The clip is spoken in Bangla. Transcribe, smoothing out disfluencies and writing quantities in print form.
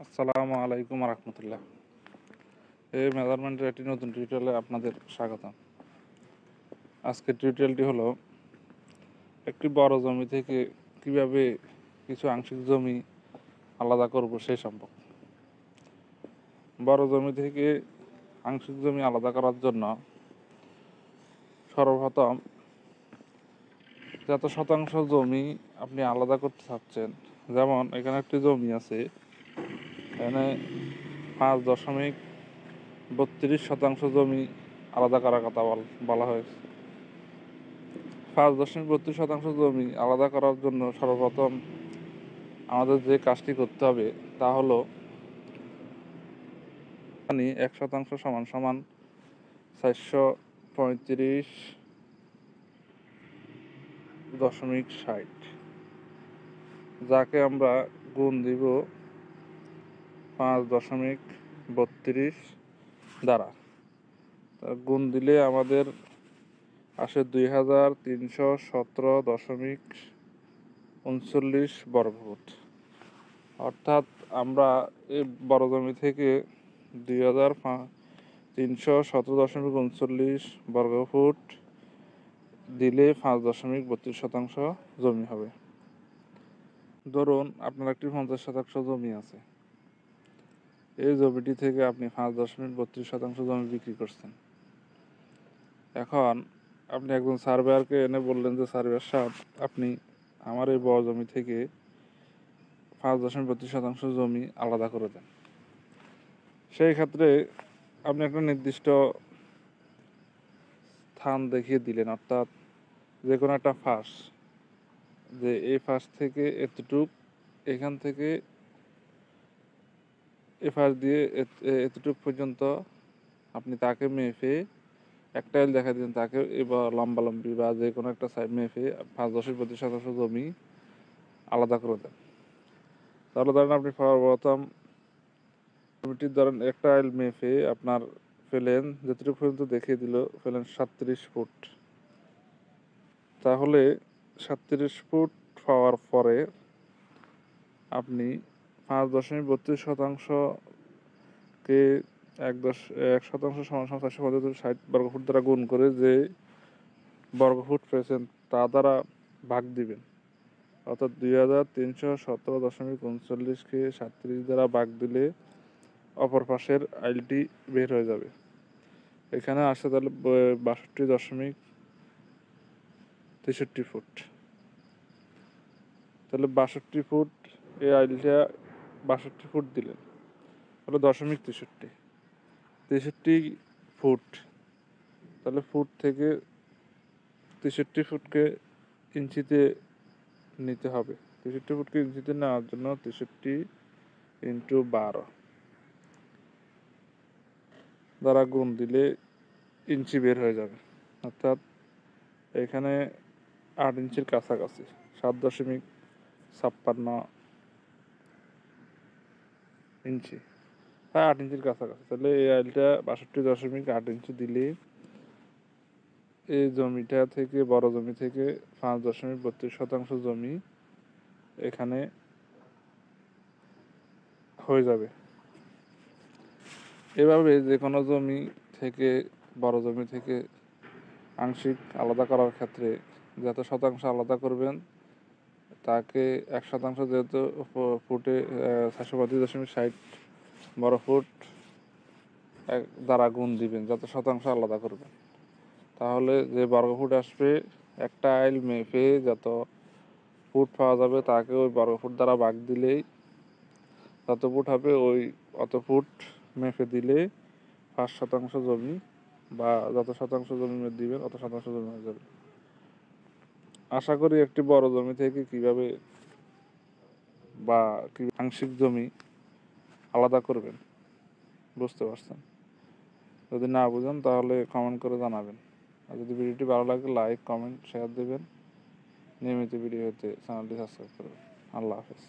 আসসালামু আলাইকুম রহমতুল্লাহ। এই মেজারমেন্টের একটি নতুন টিউটোরিয়ালে আপনাদের স্বাগতম। আজকের টিউটোরিয়ালটি হলো একটি বড় জমি থেকে কিভাবে কিছু আংশিক জমি আলাদা করব সেই সম্পর্কে। বড় জমি থেকে আংশিক জমি আলাদা করার জন্য সর্বপ্রথম যত শতাংশ জমি আপনি আলাদা করতে চাচ্ছেন, যেমন এখানে একটি জমি আছে, এখানে 5.32 জমি আলাদা করার কথা বলা হয়েছে। 5.32 জমি আলাদা করার জন্য সর্বপ্রথম আমাদের যে কাজটি করতে হবে তা হলো 1% সমান সমান 435.60, যাকে আমরা গুণ দিব 5.32 দ্বারা। গুণ দিলে আমাদের আসে 2317.39 বর্গফুট। অর্থাৎ আমরা এই বড় জমি থেকে 2317.39 বর্গফুট দিলে 5.32 জমি হবে। ধরুন আপনার একটি 50% জমি আছে, এই জমিটি থেকে আপনি 5.32 জমি বিক্রি করছেন। এখন আপনি একজন সার্ভেয়ারকে এনে বললেন যে, সার্ভেয়ার সাহেব, আপনি আমার এই বড় জমি থেকে 5.32 জমি আলাদা করে দেন। সেই ক্ষেত্রে আপনি একটা নির্দিষ্ট স্থান দেখিয়ে দিলেন, অর্থাৎ যে কোনো একটা ফাঁস, যে এই ফাঁস থেকে এতটুক, এখান থেকে এ ফাঁস দিয়ে এতটুক পর্যন্ত আপনি তাকে মেপে একটা দেখা দিন, তাকে এবার লম্বালম্বি বা যে কোনো একটা সাইড মেপে 5.32 জমি আলাদা করে দেন। তাহলে ধরেন আপনি সর্বপ্রথম জমিটির ধরেন একটা আইল মেপে আপনার ফেলেন যতটুকু পর্যন্ত দেখিয়ে দিল, ফেলেন 37 ফুট। তাহলে 37 ফুট পাওয়ার পরে আপনি 5.32%কে 1% সমান 465 বর্গফুট দ্বারা গুণ করে যে বর্গফুট পেয়েছেন তা দ্বারা ভাগ দিবেন। অর্থাৎ 2317.39কে 37 দ্বারা ভাগ দিলে অপর পাশের আইলটি বের হয়ে যাবে। এখানে আসে তাহলে 62.63 ফুট। তাহলে 62 ফুট, এই আইলটা 62 ফুট দিলেন, তাহলে 63 ফুট। তাহলে ফুট থেকে 63 ফুটকে ইঞ্চিতে নিতে হবে। 63 ফুটকে ইঞ্চিতে নেওয়ার জন্য 63x12 দ্বারা গুণ দিলে ইঞ্চি বের হয়ে যাবে। অর্থাৎ এখানে 8 ইঞ্চির কাছাকাছি, 7.56 ইঞ্চি, প্রায় 8 ইঞ্চির কাছাকাছি। তাহলে এই আইলটা 62.8 ইঞ্চি দিলে এই জমিটা থেকে, বড় জমি থেকে 5.32 জমি এখানে হয়ে যাবে। এভাবে যে কোনো জমি থেকে, বড় জমি থেকে আংশিক আলাদা করার ক্ষেত্রে যত শতাংশ আলাদা করবেন তাকে 1% যেহেতু ফুটে 435.60 বড় ফুট দ্বারা গুণ দিবেন, যত শতাংশ আলাদা করবেন। তাহলে যে বর্গফুট আসবে, একটা আইল মেপে যত ফুট পাওয়া যাবে তাকে ওই বর্গফুট দ্বারা ভাগ দিলেই যত ফুট হবে ওই অত ফুট মেপে দিলে 5% জমি, বা যত শতাংশ জমি দিবেন অত শতাংশ জমি হয়ে যাবে। আশা করি একটি বড় জমি থেকে কিভাবে বা কি আংশিক জমি আলাদা করবেন বুঝতে পারছেন। যদি না বুঝেন তাহলে কমেন্ট করে জানাবেন। আর যদি ভিডিওটি ভালো লাগে লাইক, কমেন্ট, শেয়ার দেবেন। নিয়মিত ভিডিও হতে চ্যানেলটি সাবস্ক্রাইব করবেন। আল্লাহ হাফেজ।